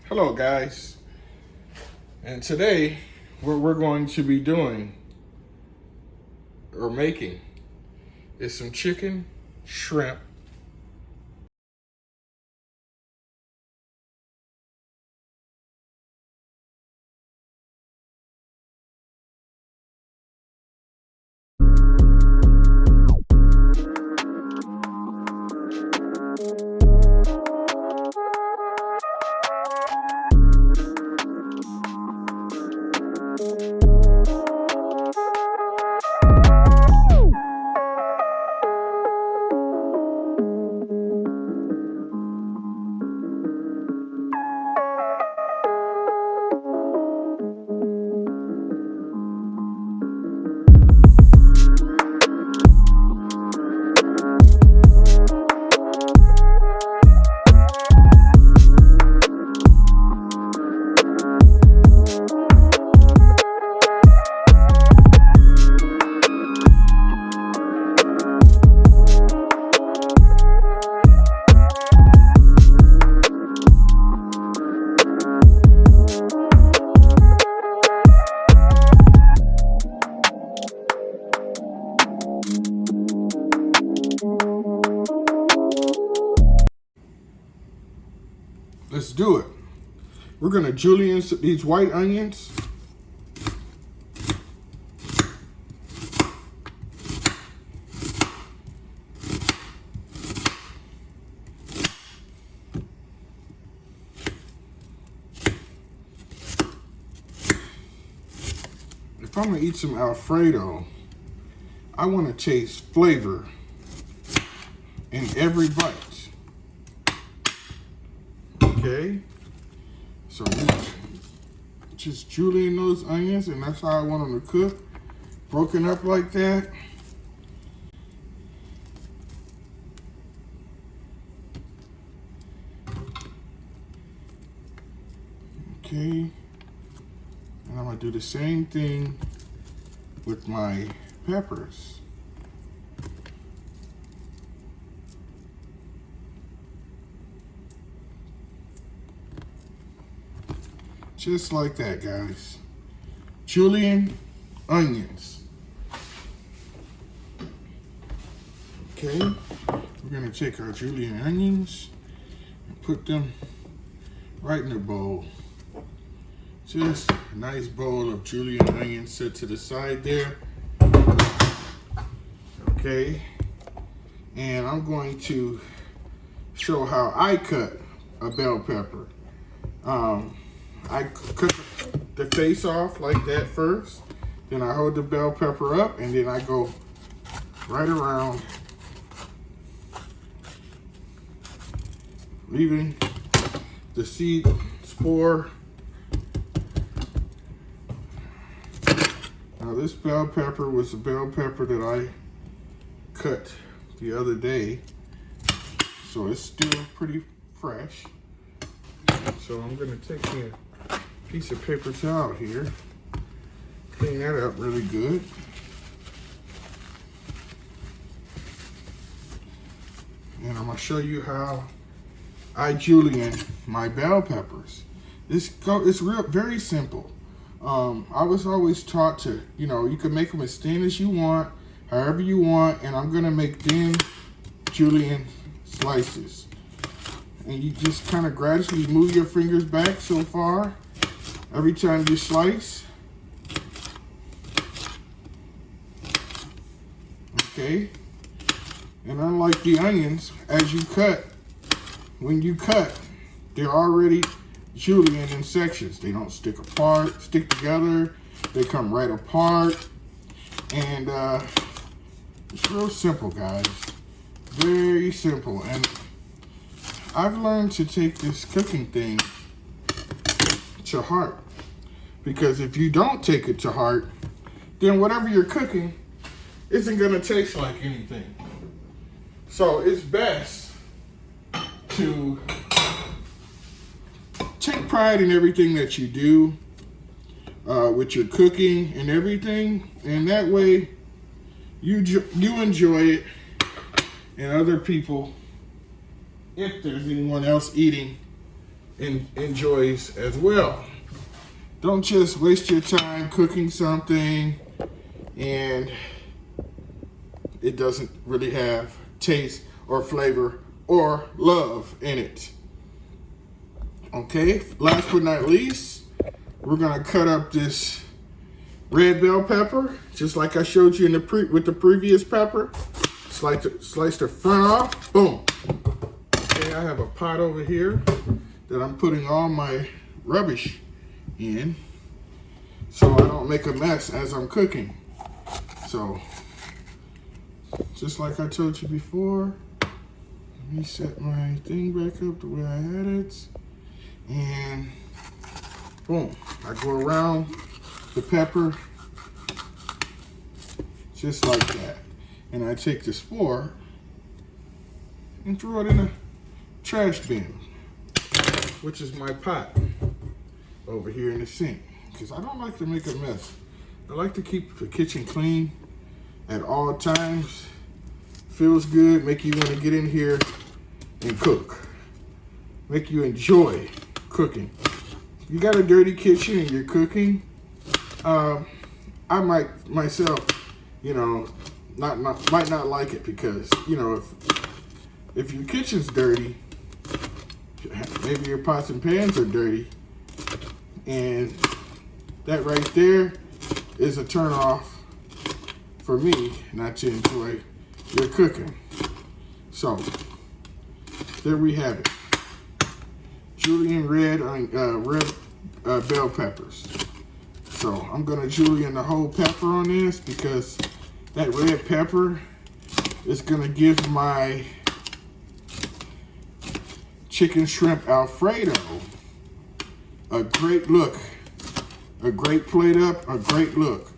Hello guys, and today what we're going to be doing or making is some chicken, shrimp, Let's do it. We're gonna julienne these white onions. If I'm gonna eat some Alfredo, I wanna taste flavor in every bite. Okay, so just julienne those onions, and that's how I want them to cook, broken up like that. Okay, and I'm gonna do the same thing with my peppers. Just like that, guys. Julienne onions. Okay, we're gonna take our julienne onions and put them right in the bowl. Just a nice bowl of julienne onions set to the side there. Okay, and I'm going to show how I cut a bell pepper. I cut the face off like that first, then I hold the bell pepper up, and then I go right around, leaving the seed spore. Now this bell pepper was a bell pepper that I cut the other day, so it's still pretty fresh. So I'm gonna take me a piece of paper towel here, clean that up really good. And I'm gonna show you how I julienne my bell peppers. It's very simple. I was always taught to, you can make them as thin as you want, however you want, and I'm gonna make thin julienne slices. And you just kind of gradually move your fingers back so far every time you slice. Okay. And unlike the onions, as you cut, when you cut, they're already julienne in sections. They don't stick together. They come right apart. And it's real simple, guys. Very simple. And I've learned to take this cooking thing to heart, because if you don't take it to heart, then whatever you're cooking isn't gonna taste like anything. So it's best to take pride in everything that you do with your cooking and everything, and that way you enjoy it, and other people, if there's anyone else eating enjoys as well. Don't just waste your time cooking something and it doesn't really have taste or flavor or love in it. Okay, last but not least, we're gonna cut up this red bell pepper, just like I showed you in with the previous pepper. Slice the front off, boom. Okay, I have a pot over here that I'm putting all my rubbish in so I don't make a mess as I'm cooking. So, just like I told you before, let me set my thing back up the way I had it. And boom, I go around the pepper just like that. And I take the spore and throw it in a trash bin, which is my pot over here in the sink. Because I don't like to make a mess. I like to keep the kitchen clean at all times. Feels good, make you want to get in here and cook. Make you enjoy cooking. If you got a dirty kitchen and you're cooking, I might myself, you know, might not like it because, you know, if your kitchen's dirty, maybe your pots and pans are dirty, and that right there is a turn off for me not to enjoy your cooking. So there we have it. Julienne red bell peppers. So I'm gonna julienne the whole pepper on this because that red pepper is gonna give my chicken shrimp Alfredo a great look, a great plate up, a great look.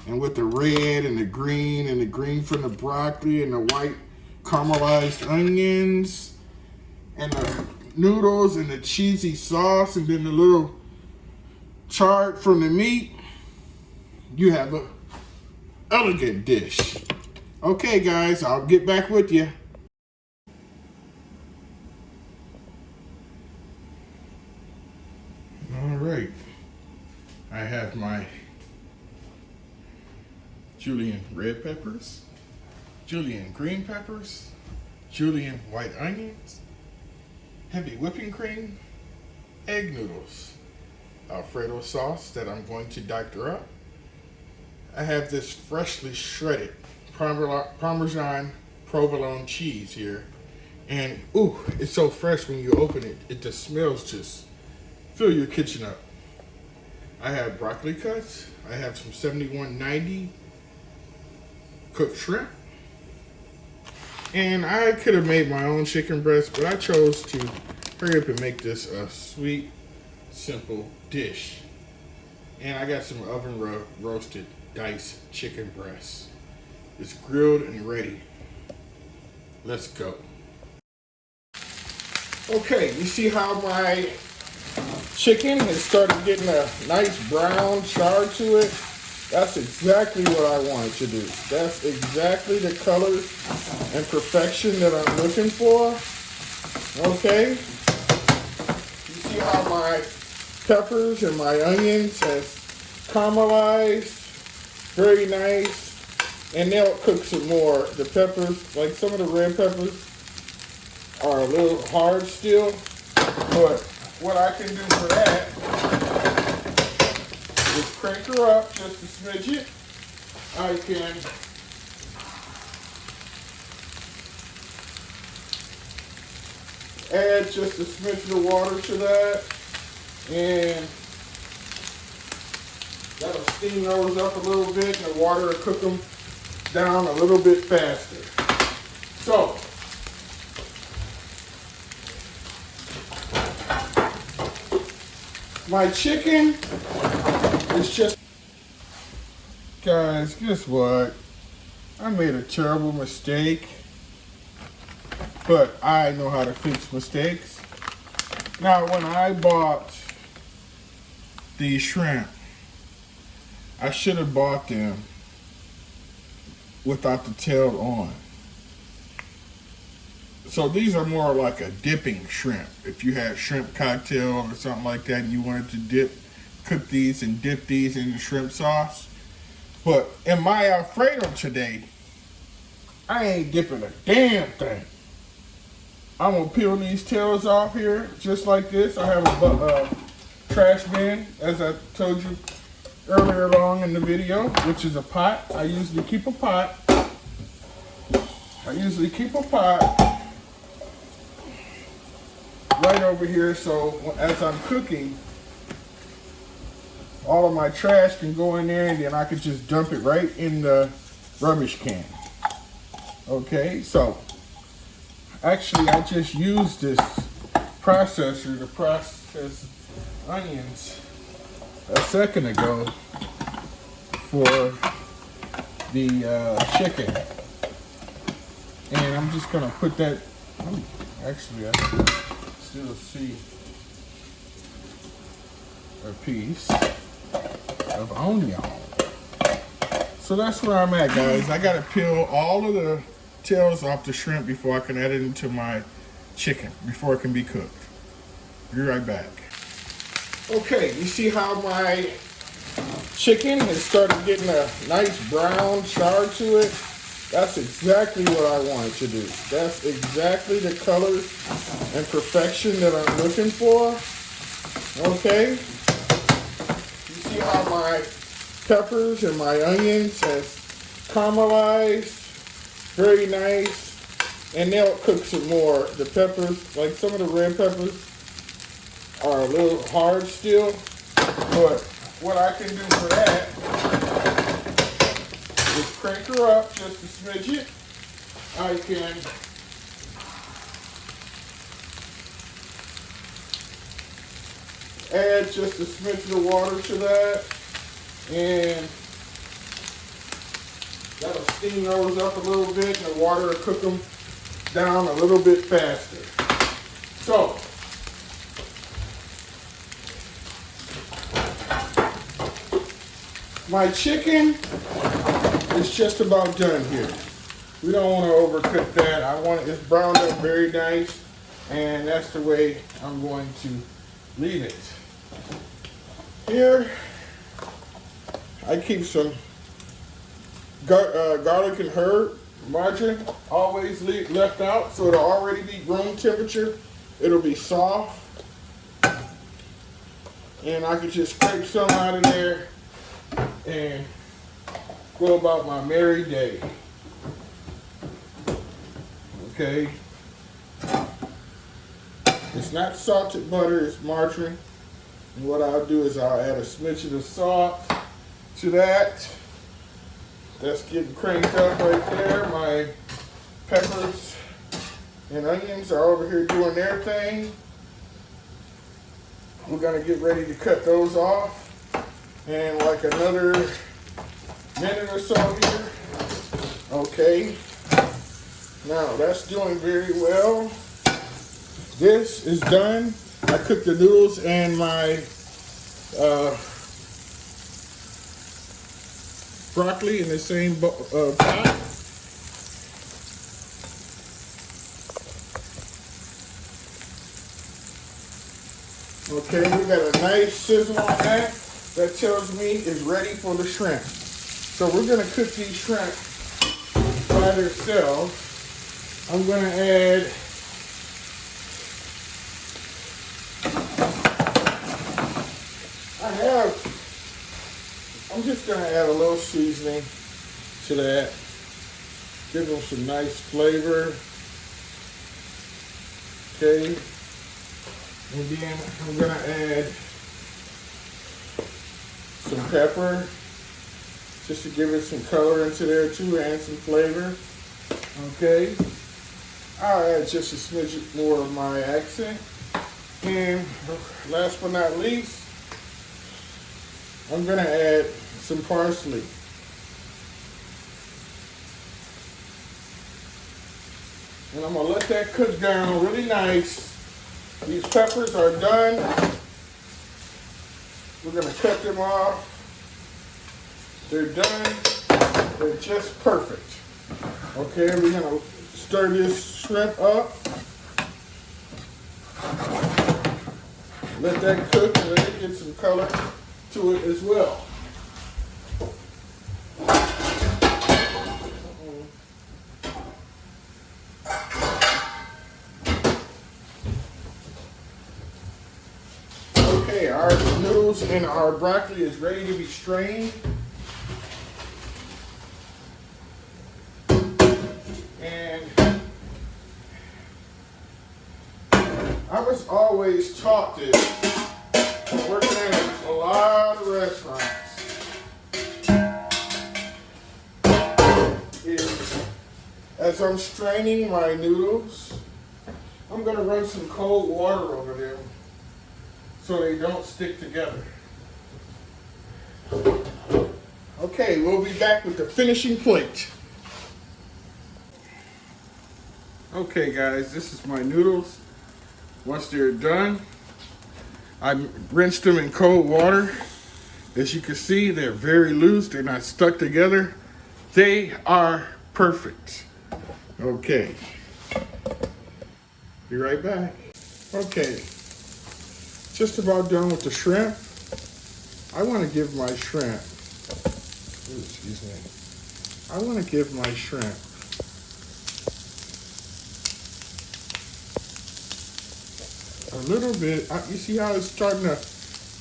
And with the red and the green from the broccoli and the white caramelized onions and the noodles and the cheesy sauce and then the little chard from the meat, you have a elegant dish. Okay guys, I'll get back with you. All right, I have my julienne red peppers, julienne green peppers, julienne white onions, heavy whipping cream, egg noodles, Alfredo sauce that I'm going to doctor up. I have this freshly shredded Parmesan provolone cheese here. And ooh, it's so fresh when you open it. The smells just fill your kitchen up. I have broccoli cuts. I have some 7190 cooked shrimp. And I could have made my own chicken breast, but I chose to hurry up and make this a sweet, simple dish. And I got some oven roasted diced chicken breast. It's grilled and ready. Let's go. Okay, you see how my chicken has started getting a nice brown char to it? That's exactly what I wanted to do. That's exactly the color and perfection that I'm looking for. Okay. You see how my peppers and my onions has caramelized. Very nice. And they'll cook some more. The peppers, like some of the red peppers, are a little hard still. But what I can do for that is crank her up just a smidget. I can add just a smidget of water to that, and that'll steam those up a little bit, and the water will cook them down a little bit faster. So, my chicken is just... Guys, guess what? I made a terrible mistake, but I know how to fix mistakes. Now, when I bought these shrimp, I should have bought them without the tail on. So these are more like a dipping shrimp. If you had shrimp cocktail or something like that and you wanted to cook these and dip these in the shrimp sauce. But in my Alfredo today, I ain't dipping a damn thing. I'm gonna peel these tails off here just like this. I have a trash bin, as I told you earlier on in the video, which is a pot. I usually keep a pot right over here, so as I'm cooking, all of my trash can go in there and then I can just dump it right in the rubbish can. Okay, so actually I just used this processor to process onions a second ago for the chicken. And I'm just gonna put that, actually I can still see a piece of onion. So that's where I'm at, guys. I gotta peel all of the tails off the shrimp before I can add it into my chicken, before it can be cooked. Be right back. Okay, you see how my chicken has started getting a nice brown char to it? That's exactly what I wanted to do. That's exactly the color and perfection that I'm looking for. Okay? You see how my peppers and my onions has caramelized? Very nice. And they'll cook some more. The peppers, like some of the red peppers, are a little hard still. But what I can do for that, just crank her up just a smidget. I can add just a smidget of water to that, and that'll steam those up a little bit, and the water will cook them down a little bit faster. So, my chicken is just about done here. We don't want to overcook that. I want it browned up very nice, and that's the way I'm going to leave it. Here, I keep some garlic and herb margarine always left out, so it'll already be room temperature. It'll be soft, and I can just scrape some out of there and go about my merry day. Okay. It's not salted butter, it's margarine. And what I'll do is I'll add a smidgen of salt to that. That's getting cranked up right there. My peppers and onions are over here doing their thing. We're gonna get ready to cut those off. And like another minute or so here. Okay. Now that's doing very well. This is done. I cooked the noodles and my broccoli in the same pot. Okay, we got a nice sizzle on that. That tells me it's ready for the shrimp. So we're gonna cook these shrimp by themselves. I'm gonna add I'm just gonna add a little seasoning to that. Give them some nice flavor. Okay. And then I'm gonna add some pepper, just to give it some color into there too, and some flavor. Okay. I'll add just a smidget more of my accent. And last but not least, I'm gonna add some parsley. And I'm gonna let that cook down really nice. These peppers are done. We're gonna cut them off. They're done. They're just perfect. Okay, we're gonna stir this shrimp up. Let that cook and let it get some color to it as well. Okay, our noodles and our broccoli is ready to be strained. And I was always taught this, working at a lot of restaurants, is as I'm straining my noodles, I'm going to run some cold water over them so they don't stick together. Okay, we'll be back with the finishing plate. Okay guys, this is my noodles. Once they're done, I rinsed them in cold water. As you can see, they're very loose. They're not stuck together. They are perfect. Okay. Be right back. Okay. Just about done with the shrimp. I want to give my shrimp, excuse me. I want to give my shrimp a little bit. You see how it's starting to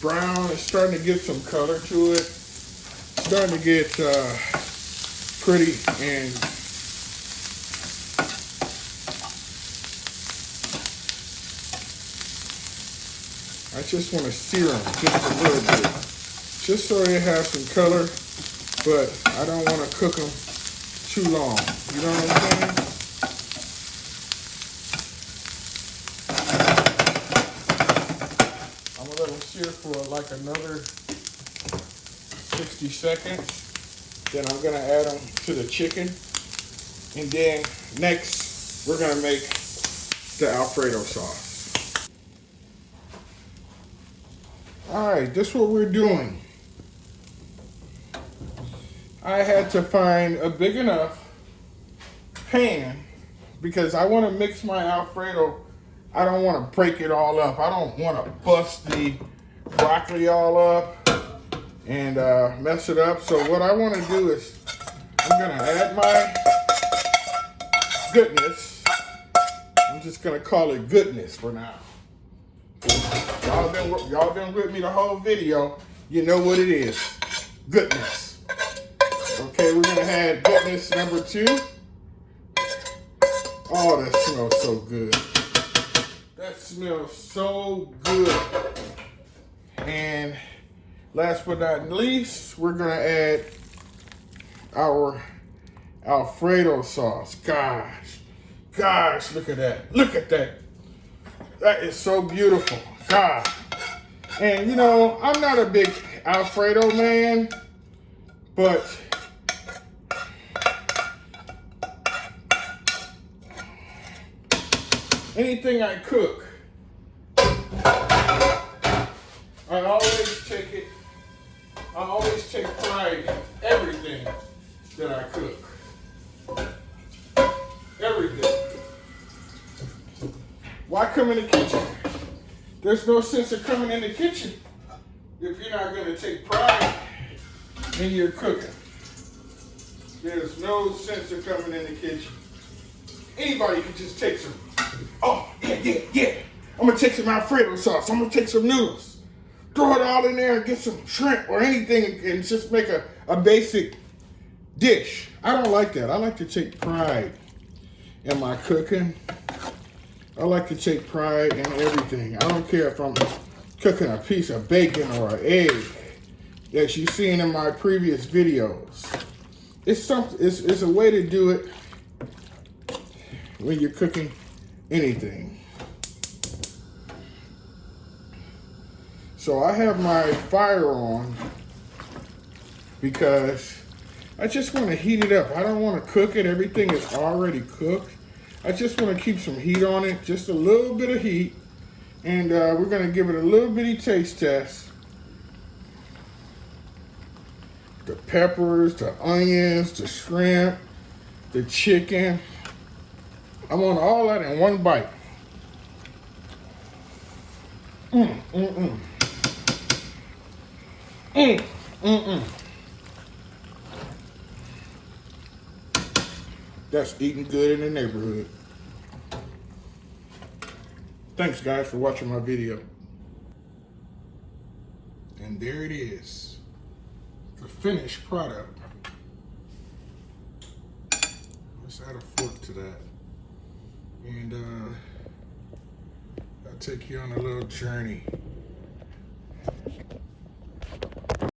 brown? It's starting to get some color to it. It's starting to get pretty, and I just want to sear them just a little bit, just so they have some color, but I don't want to cook them too long. You know what I'm saying? I'm going to let them sear for like another 60 seconds. Then I'm going to add them to the chicken. And then next, we're going to make the Alfredo sauce. All right, this is what we're doing. I had to find a big enough pan because I want to mix my Alfredo. I don't want to break it all up. I don't want to bust the broccoli all up and mess it up. So what I want to do is I'm going to add my goodness. I'm just going to call it goodness for now. Y'all been with me the whole video. You know what it is. Goodness. Okay, we're gonna add goodness number 2. Oh, that smells so good. That smells so good. And last but not least, we're gonna add our Alfredo sauce. Gosh, look at that. Look at that. That is so beautiful. God. And you know, I'm not a big Alfredo man, but anything I cook, I always take pride in everything that I cook. Everything. Why come in the kitchen? There's no sense of coming in the kitchen if you're not going to take pride in your cooking. There's no sense of coming in the kitchen. Anybody can just take some, oh, yeah. I'm going to take some Alfredo sauce. I'm going to take some noodles. Throw it all in there and get some shrimp or anything and just make a basic dish. I don't like that. I like to take pride in my cooking. I like to take pride in everything. I don't care if I'm cooking a piece of bacon or an egg that you've seen in my previous videos. It's a way to do it when you're cooking anything. So I have my fire on because I just want to heat it up. I don't want to cook it. Everything is already cooked. I just want to keep some heat on it, just a little bit of heat. And we're going to give it a little bitty taste test. The peppers, the onions, the shrimp, the chicken. I want all that in one bite. Mm, mm, mm. Mm, mm, mm. That's eating good in the neighborhood. Thanks, guys, for watching my video. And there it is, the finished product. Let's add a fork to that. And I'll take you on a little journey